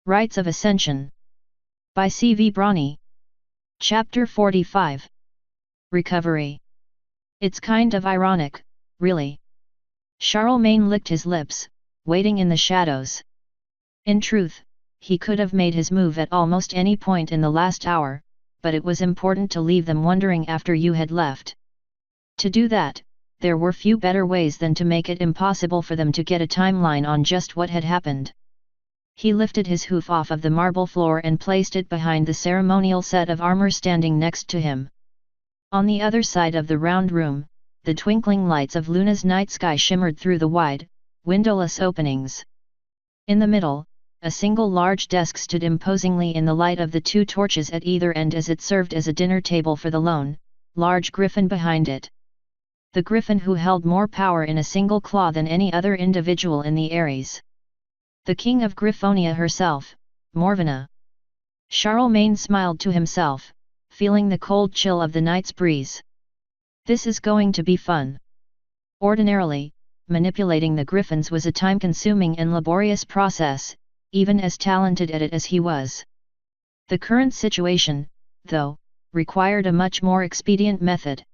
Rites of Ascension. By C.V. Brawny. Chapter 45. Recovery. It's kind of ironic, really. Charlemagne licked his lips, waiting in the shadows. In truth, he could have made his move at almost any point in the last hour, but it was important to leave them wondering after you had left. To do that, there were few better ways than to make it impossible for them to get a timeline on just what had happened. He lifted his hoof off of the marble floor and placed it behind the ceremonial set of armor standing next to him. On the other side of the round room, the twinkling lights of Luna's night sky shimmered through the wide, windowless openings. In the middle, a single large desk stood imposingly in the light of the two torches at either end as it served as a dinner table for the lone, large griffin behind it. The griffin who held more power in a single claw than any other individual in the Ares. The king of Griffonia herself, Morvina. Charlemagne smiled to himself, feeling the cold chill of the night's breeze. This is going to be fun. Ordinarily, manipulating the griffins was a time-consuming and laborious process, even as talented at it as he was. The current situation, though, required a much more expedient method.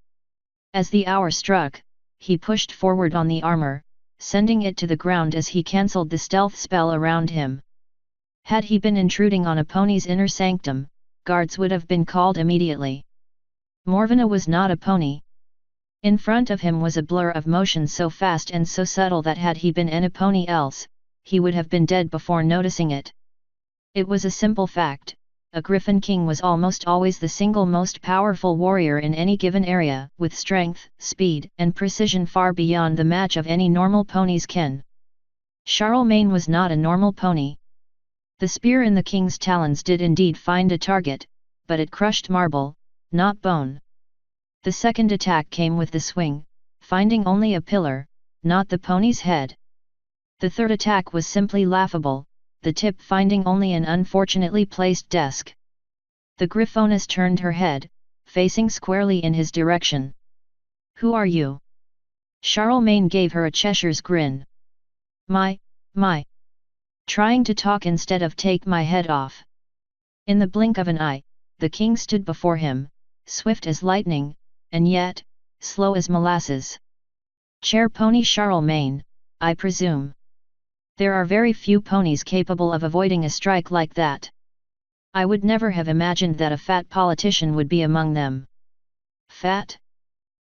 As the hour struck, he pushed forward on the armor, sending it to the ground as he cancelled the stealth spell around him. Had he been intruding on a pony's inner sanctum, guards would have been called immediately. Morvina was not a pony. In front of him was a blur of motion so fast and so subtle that had he been any pony else, he would have been dead before noticing it. It was a simple fact. A Griffin King was almost always the single most powerful warrior in any given area, with strength, speed, and precision far beyond the match of any normal pony's ken. Charlemagne was not a normal pony. The spear in the king's talons did indeed find a target, but it crushed marble, not bone. The second attack came with the swing, finding only a pillar, not the pony's head. The third attack was simply laughable, the tip finding only an unfortunately placed desk. The Griffoness turned her head, facing squarely in his direction. "Who are you?" Charlemagne gave her a Cheshire's grin. My. Trying to talk instead of take my head off." In the blink of an eye, the king stood before him, swift as lightning, and yet, slow as molasses. "Chair pony Charlemagne, I presume. There are very few ponies capable of avoiding a strike like that. I would never have imagined that a fat politician would be among them." "Fat?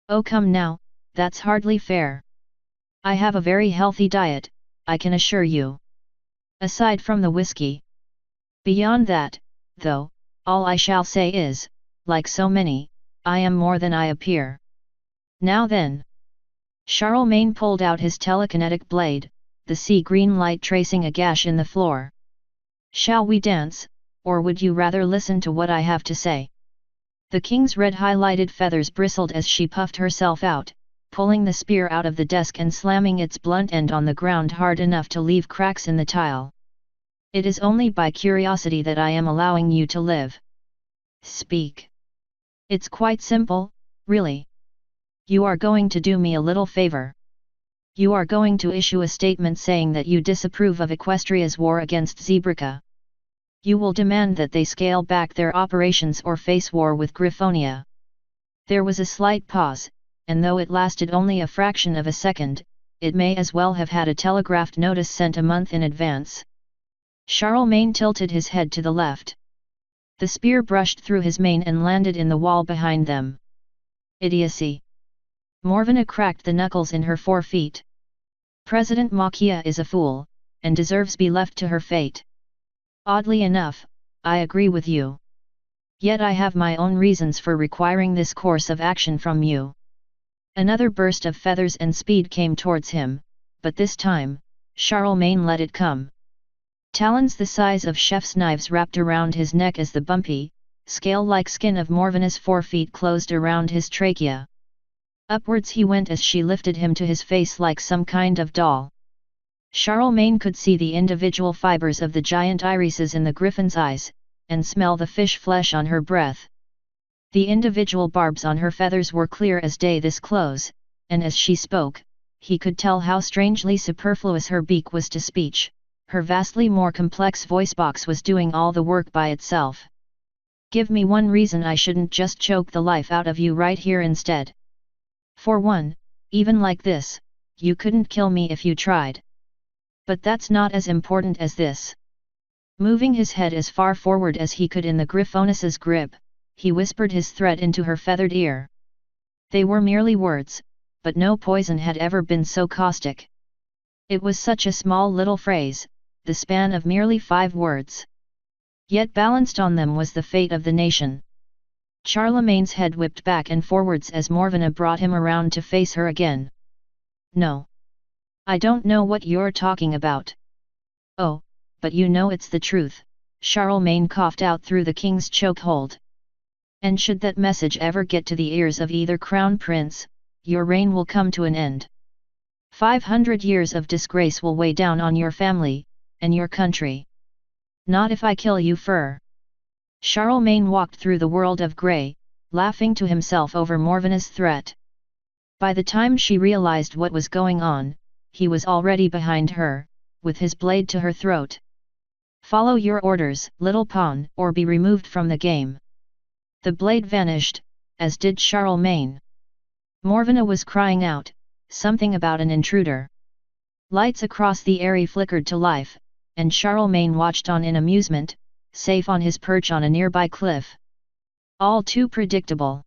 Oh come now, that's hardly fair. I have a very healthy diet, I can assure you. Aside from the whiskey. Beyond that, though, all I shall say is, like so many, I am more than I appear. Now then." Charlemagne pulled out his telekinetic blade, the sea green light tracing a gash in the floor. "Shall we dance, or would you rather listen to what I have to say?" The king's red highlighted feathers bristled as she puffed herself out, pulling the spear out of the desk and slamming its blunt end on the ground hard enough to leave cracks in the tile. "It is only by curiosity that I am allowing you to live. Speak. It's quite simple, really. You are going to do me a little favor. You are going to issue a statement saying that you disapprove of Equestria's war against Zebrica. You will demand that they scale back their operations or face war with Griffonia." There was a slight pause, and though it lasted only a fraction of a second, it may as well have had a telegraphed notice sent a month in advance. Charlemagne tilted his head to the left. The spear brushed through his mane and landed in the wall behind them. "Idiocy." Morvina cracked the knuckles in her forefeet. "President Makia is a fool, and deserves be left to her fate. Oddly enough, I agree with you. Yet I have my own reasons for requiring this course of action from you." Another burst of feathers and speed came towards him, but this time, Charlemagne let it come. Talons the size of chef's knives wrapped around his neck as the bumpy, scale-like skin of Morvina's forefeet closed around his trachea. Upwards he went as she lifted him to his face like some kind of doll. Charlemagne could see the individual fibers of the giant irises in the griffin's eyes, and smell the fish flesh on her breath. The individual barbs on her feathers were clear as day this close, and as she spoke, he could tell how strangely superfluous her beak was to speech, her vastly more complex voice box was doing all the work by itself. Give me one reason I shouldn't just choke the life out of you right here instead. For one, even like this, you couldn't kill me if you tried. But that's not as important as this. Moving his head as far forward as he could in the Griffoness's grip, he whispered his threat into her feathered ear. They were merely words, but no poison had ever been so caustic. It was such a small little phrase, the span of merely 5 words. Yet balanced on them was the fate of the nation. Charlemagne's head whipped back and forwards as Morvenna brought him around to face her again. No. I don't know what you're talking about. Oh, but you know it's the truth, Charlemagne coughed out through the king's chokehold. And should that message ever get to the ears of either crown prince, your reign will come to an end. 500 years of disgrace will weigh down on your family, and your country. Not if I kill you, Fur. Charlemagne walked through the world of grey, laughing to himself over Morvenna's threat. By the time she realized what was going on, he was already behind her, with his blade to her throat. Follow your orders, little pawn, or be removed from the game. The blade vanished, as did Charlemagne. Morvenna was crying out, something about an intruder. Lights across the area flickered to life, and Charlemagne watched on in amusement, safe on his perch on a nearby cliff. All too predictable.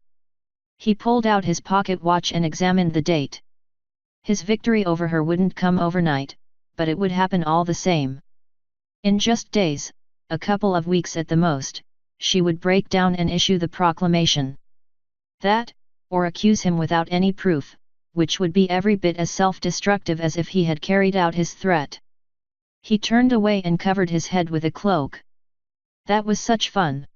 He pulled out his pocket watch and examined the date. His victory over her wouldn't come overnight, but it would happen all the same. In just days, a couple of weeks at the most, she would break down and issue the proclamation. That, or accuse him without any proof, which would be every bit as self-destructive as if he had carried out his threat. He turned away and covered his head with a cloak. That was such fun.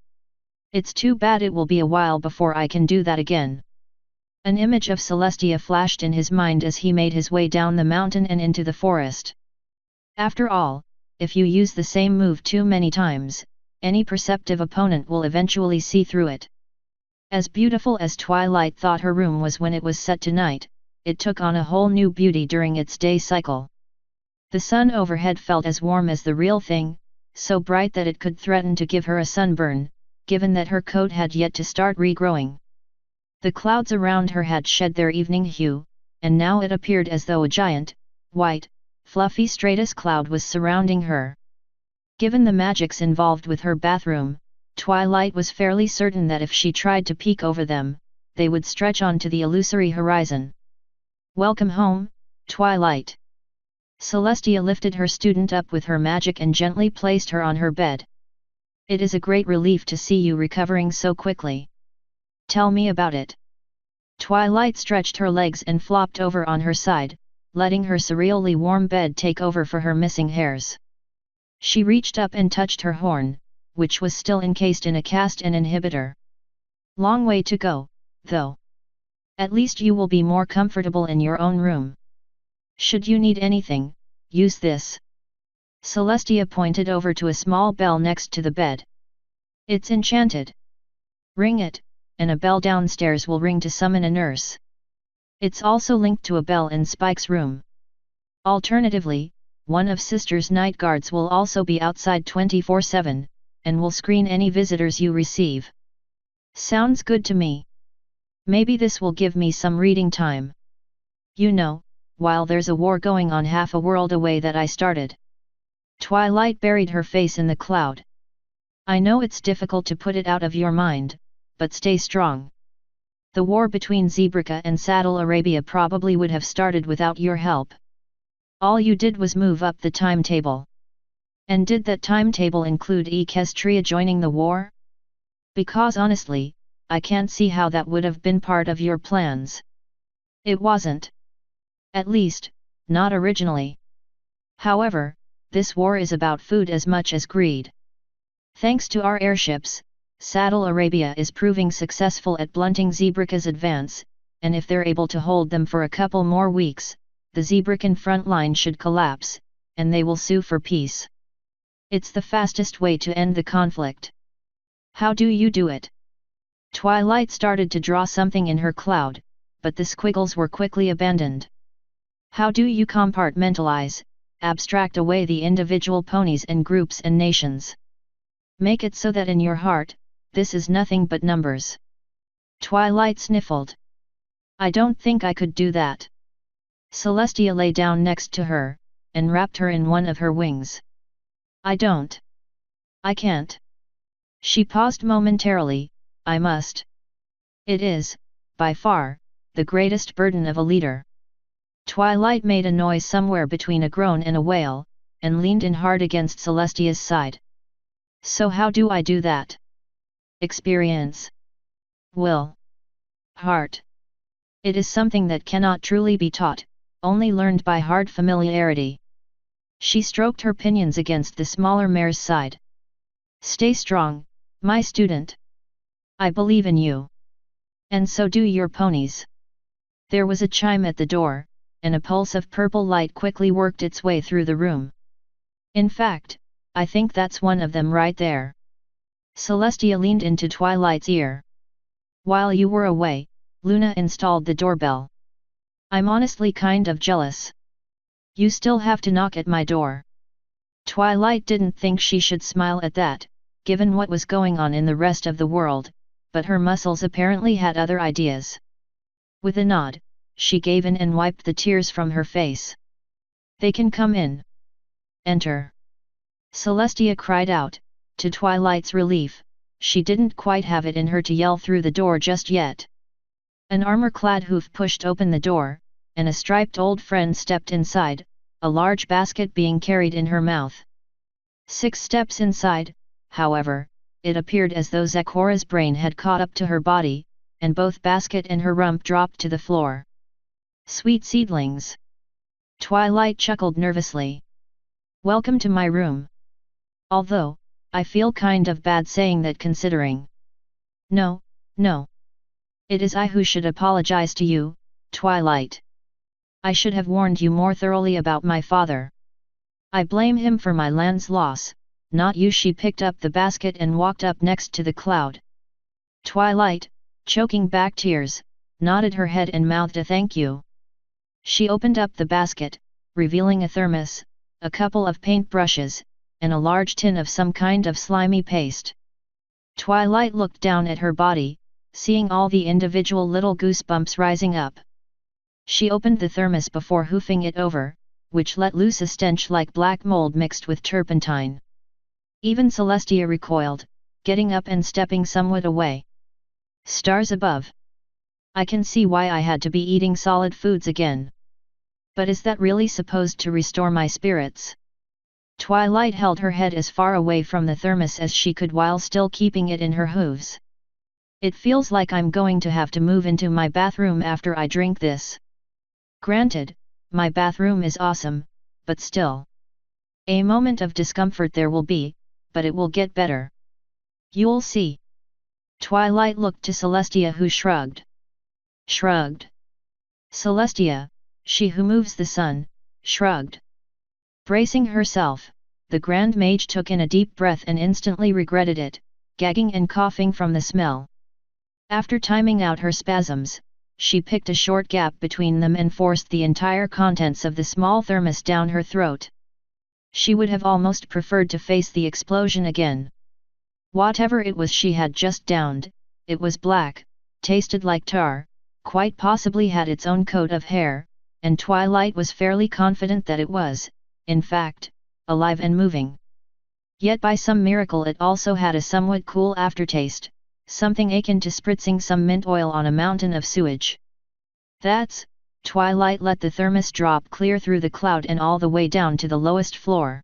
It's too bad it will be a while before I can do that again. An image of Celestia flashed in his mind as he made his way down the mountain and into the forest. After all, if you use the same move too many times, any perceptive opponent will eventually see through it. As beautiful as Twilight thought her room was when it was set to night, it took on a whole new beauty during its day cycle. The sun overhead felt as warm as the real thing, so bright that it could threaten to give her a sunburn, given that her coat had yet to start regrowing. The clouds around her had shed their evening hue, and now it appeared as though a giant, white, fluffy stratus cloud was surrounding her. Given the magics involved with her bathroom, Twilight was fairly certain that if she tried to peek over them, they would stretch on to the illusory horizon. Welcome home, Twilight. Celestia lifted her student up with her magic and gently placed her on her bed. It is a great relief to see you recovering so quickly. Tell me about it. Twilight stretched her legs and flopped over on her side, letting her surreally warm bed take over for her missing hairs. She reached up and touched her horn, which was still encased in a cast and inhibitor. Long way to go, though. At least you will be more comfortable in your own room. Should you need anything, use this. Celestia pointed over to a small bell next to the bed. It's enchanted. Ring it, and a bell downstairs will ring to summon a nurse. It's also linked to a bell in Spike's room. Alternatively, one of Sister's night guards will also be outside 24/7, and will screen any visitors you receive. Sounds good to me. Maybe this will give me some reading time. You know, while there's a war going on half a world away that I started. Twilight buried her face in the cloud. I know it's difficult to put it out of your mind, but stay strong. The war between Zebreca and Saddle Arabia probably would have started without your help. All you did was move up the timetable. And did that timetable include Equestria joining the war? Because honestly, I can't see how that would have been part of your plans. It wasn't. At least, not originally. However, this war is about food as much as greed. Thanks to our airships, Saddle Arabia is proving successful at blunting Zebreca's advance, and if they're able to hold them for a couple more weeks, the Zebrecan front line should collapse, and they will sue for peace. It's the fastest way to end the conflict. How do you do it? Twilight started to draw something in her cloud, but the squiggles were quickly abandoned. How do you compartmentalize, abstract away the individual ponies and groups and nations. Make it so that in your heart, this is nothing but numbers. Twilight sniffled. I don't think I could do that. Celestia lay down next to her, and wrapped her in one of her wings. I can't. She paused momentarily. I must. It is, by far, the greatest burden of a leader. Twilight made a noise somewhere between a groan and a wail, and leaned in hard against Celestia's side. So how do I do that? Experience. Will. Heart. It is something that cannot truly be taught, only learned by hard familiarity. She stroked her pinions against the smaller mare's side. Stay strong, my student. I believe in you. And so do your ponies. There was a chime at the door, and a pulse of purple light quickly worked its way through the room. In fact, I think that's one of them right there. Celestia leaned into Twilight's ear. While you were away, Luna installed the doorbell. I'm honestly kind of jealous. You still have to knock at my door. Twilight didn't think she should smile at that, given what was going on in the rest of the world, but her muscles apparently had other ideas. With a nod, she gave in and wiped the tears from her face. They can come in. Enter. Celestia cried out. To Twilight's relief, she didn't quite have it in her to yell through the door just yet. An armor-clad hoof pushed open the door, and a striped old friend stepped inside, a large basket being carried in her mouth. 6 steps inside, however, it appeared as though Zecora's brain had caught up to her body, and both basket and her rump dropped to the floor. Sweet seedlings! Twilight chuckled nervously. Welcome to my room. Although, I feel kind of bad saying that considering. No. It is I who should apologize to you, Twilight. I should have warned you more thoroughly about my father. I blame him for my land's loss, not you. She picked up the basket and walked up next to the cloud. Twilight, choking back tears, nodded her head and mouthed a thank you. She opened up the basket, revealing a thermos, a couple of paintbrushes, and a large tin of some kind of slimy paste. Twilight looked down at her body, seeing all the individual little goosebumps rising up. She opened the thermos before hoofing it over, which let loose a stench like black mold mixed with turpentine. Even Celestia recoiled, getting up and stepping somewhat away. Stars above! I can see why I had to be eating solid foods again. But is that really supposed to restore my spirits? Twilight held her head as far away from the thermos as she could while still keeping it in her hooves. It feels like I'm going to have to move into my bathroom after I drink this. Granted, my bathroom is awesome, but still. A moment of discomfort there will be, but it will get better. You'll see. Twilight looked to Celestia, who shrugged. Celestia, she who moves the sun, shrugged. Bracing herself, the Grand Mage took in a deep breath and instantly regretted it, gagging and coughing from the smell. After timing out her spasms, she picked a short gap between them and forced the entire contents of the small thermos down her throat. She would have almost preferred to face the explosion again. Whatever it was she had just downed, it was black, tasted like tar, quite possibly had its own coat of hair, and Twilight was fairly confident that it was, in fact, alive and moving. Yet by some miracle it also had a somewhat cool aftertaste, something akin to spritzing some mint oil on a mountain of sewage. That's, Twilight let the thermos drop clear through the cloud and all the way down to the lowest floor.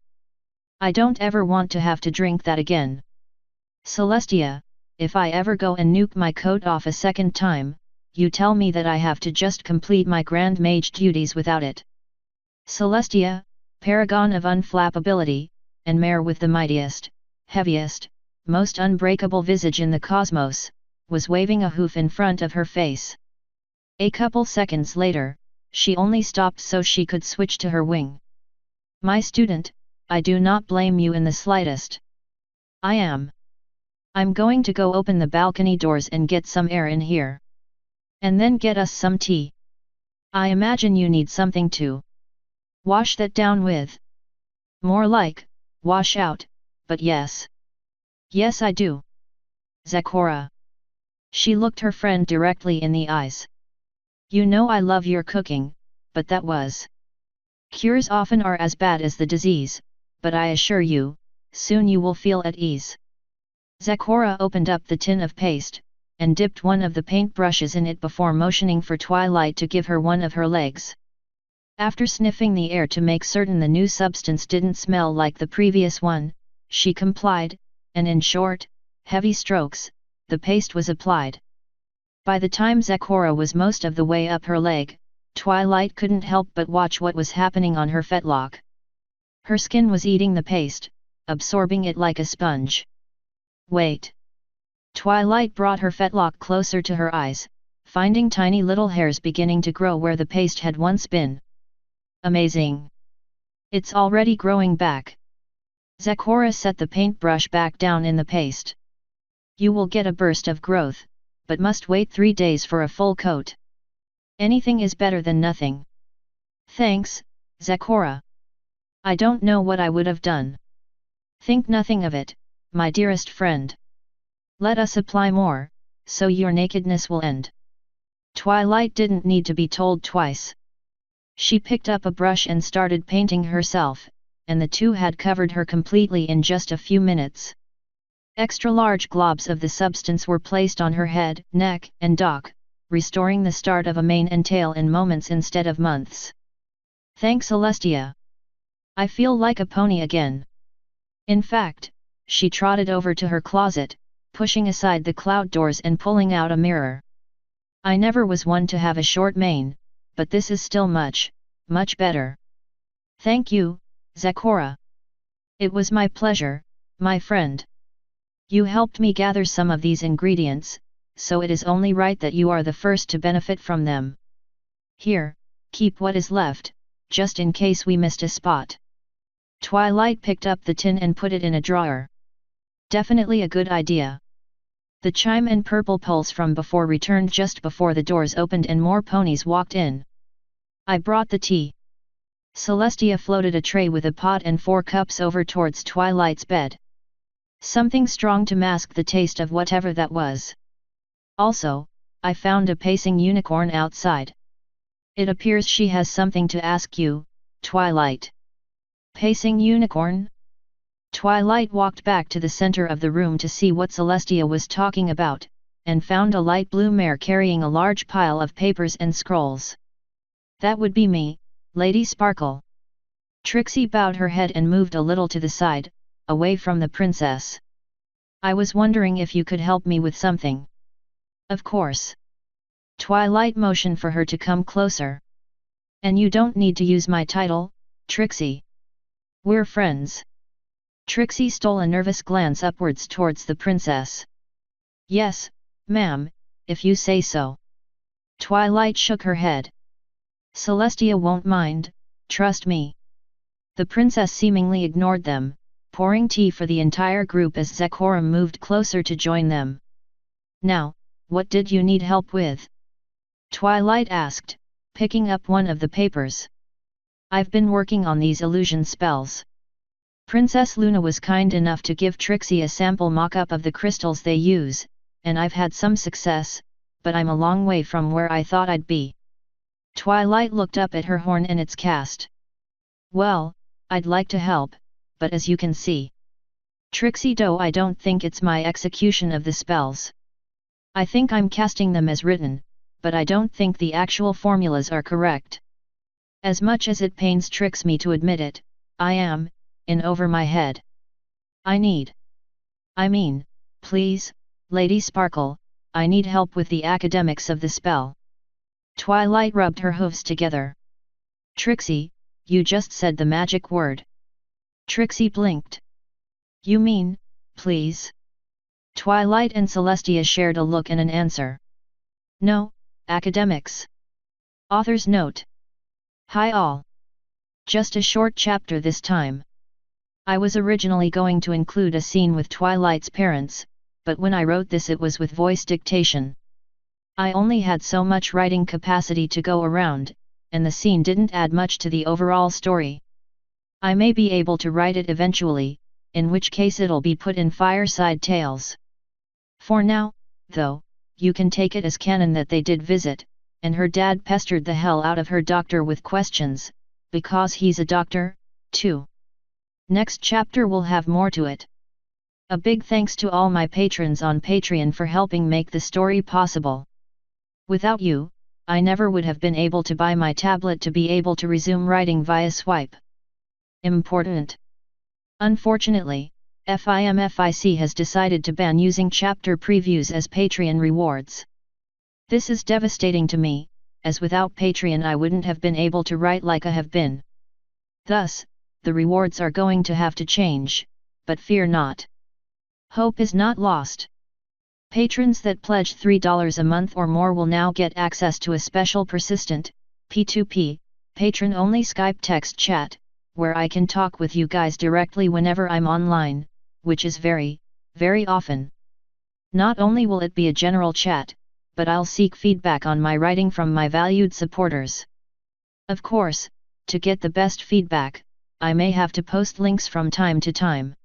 I don't ever want to have to drink that again. Celestia, if I ever go and nuke my coat off a second time, you tell me that I have to just complete my Grand Mage duties without it. Celestia, paragon of unflappability, and mare with the mightiest, heaviest, most unbreakable visage in the cosmos, was waving a hoof in front of her face. A couple seconds later, she only stopped so she could switch to her wing. My student, I do not blame you in the slightest. I'm going to go open the balcony doors and get some air in here. And then get us some tea. I imagine you need something to wash that down with, More like, wash out, but yes. Yes I do. Zecora. She looked her friend directly in the eyes. You know I love your cooking, but that was. Cures often are as bad as the disease, but I assure you, soon you will feel at ease. Zecora opened up the tin of paste, and dipped one of the paintbrushes in it before motioning for Twilight to give her one of her legs. After sniffing the air to make certain the new substance didn't smell like the previous one, she complied, and in short, heavy strokes, the paste was applied. By the time Zecora was most of the way up her leg, Twilight couldn't help but watch what was happening on her fetlock. Her skin was eating the paste, absorbing it like a sponge. Wait! Twilight brought her fetlock closer to her eyes, finding tiny little hairs beginning to grow where the paste had once been. Amazing! It's already growing back. Zecora set the paintbrush back down in the paste. You will get a burst of growth, but must wait 3 days for a full coat. Anything is better than nothing. Thanks, Zecora. I don't know what I would have done. Think nothing of it, my dearest friend. Let us apply more, so your nakedness will end. Twilight didn't need to be told twice. She picked up a brush and started painting herself, and the two had covered her completely in just a few minutes. Extra large globs of the substance were placed on her head, neck, and dock, restoring the start of a mane and tail in moments instead of months. Thanks Celestia. I feel like a pony again. In fact, she trotted over to her closet, pushing aside the cloud doors and pulling out a mirror. I never was one to have a short mane, but this is still much, much better. Thank you, Zecora. It was my pleasure, my friend. You helped me gather some of these ingredients, so it is only right that you are the first to benefit from them. Here, keep what is left, just in case we missed a spot. Twilight picked up the tin and put it in a drawer. Definitely a good idea. The chime and purple pulse from before returned just before the doors opened and more ponies walked in. I brought the tea. Celestia floated a tray with a pot and 4 cups over towards Twilight's bed. Something strong to mask the taste of whatever that was. Also, I found a pacing unicorn outside. It appears she has something to ask you, Twilight. Pacing unicorn? Twilight walked back to the center of the room to see what Celestia was talking about, and found a light blue mare carrying a large pile of papers and scrolls. That would be me, Lady Sparkle. Trixie bowed her head and moved a little to the side, away from the princess. I was wondering if you could help me with something. Of course. Twilight motioned for her to come closer. And you don't need to use my title, Trixie. We're friends. Trixie stole a nervous glance upwards towards the princess. Yes, ma'am, if you say so. Twilight shook her head. Celestia won't mind, trust me. The princess seemingly ignored them, pouring tea for the entire group as Zecora moved closer to join them. Now, what did you need help with? Twilight asked, picking up one of the papers. I've been working on these illusion spells. Princess Luna was kind enough to give Trixie a sample mock-up of the crystals they use, and I've had some success, but I'm a long way from where I thought I'd be. Twilight looked up at her horn and its cast. Well, I'd like to help, but as you can see, Trixie doe, I don't think it's my execution of the spells. I think I'm casting them as written, but I don't think the actual formulas are correct. As much as it pains Trix me to admit it, I am in over my head. I mean, please, Lady Sparkle, I need help with the academics of the spell. Twilight rubbed her hooves together. Trixie, you just said the magic word. Trixie blinked. You mean, please? Twilight and Celestia shared a look and an answer. No, academics. Author's note. Hi all. Just a short chapter this time. I was originally going to include a scene with Twilight's parents, but when I wrote this it was with voice dictation. I only had so much writing capacity to go around, and the scene didn't add much to the overall story. I may be able to write it eventually, in which case it'll be put in Fireside Tales. For now, though, you can take it as canon that they did visit, and her dad pestered the hell out of her doctor with questions, because he's a doctor, too. Next chapter will have more to it. A big thanks to all my patrons on Patreon for helping make the story possible. Without you, I never would have been able to buy my tablet to be able to resume writing via swipe. Important. Unfortunately, FIMFIC has decided to ban using chapter previews as Patreon rewards. This is devastating to me, as without Patreon I wouldn't have been able to write like I have been. Thus, the rewards are going to have to change, but fear not. Hope is not lost. Patrons that pledge $3 a month or more will now get access to a special persistent, P2P, patron-only Skype text chat, where I can talk with you guys directly whenever I'm online, which is very, very often. Not only will it be a general chat, but I'll seek feedback on my writing from my valued supporters. Of course, to get the best feedback, I may have to post links from time to time.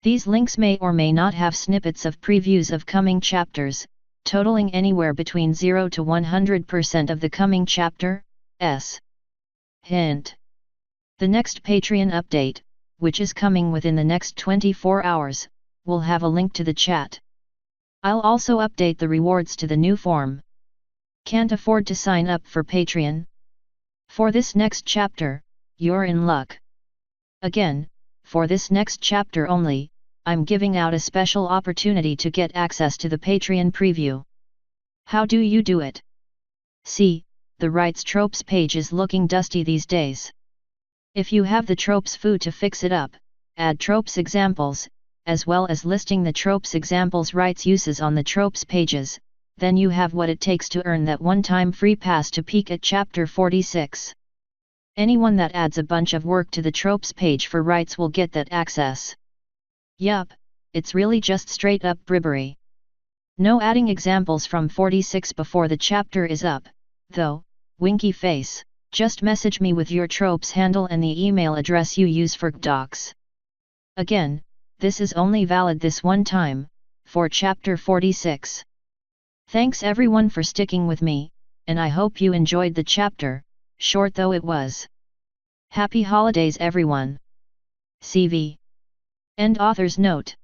These links may or may not have snippets of previews of coming chapters, totaling anywhere between 0 to 100% of the coming chapter. Hint. The next Patreon update, which is coming within the next 24 hours, will have a link to the chat. I'll also update the rewards to the new form. Can't afford to sign up for Patreon? For this next chapter, you're in luck. Again, for this next chapter only, I'm giving out a special opportunity to get access to the Patreon preview. How do you do it? See, the Rites Tropes page is looking dusty these days. If you have the tropes foo to fix it up, add tropes examples, as well as listing the tropes examples rights uses on the tropes pages, then you have what it takes to earn that one-time free pass to peek at chapter 46. Anyone that adds a bunch of work to the tropes page for rights will get that access. Yup, it's really just straight up bribbery. No adding examples from 46 before the chapter is up, though, winky face. Just message me with your tropes handle and the email address you use for docs. Again, this is only valid this one time, for chapter 46. Thanks everyone for sticking with me, and I hope you enjoyed the chapter, short though it was. Happy holidays everyone. CV. End author's note.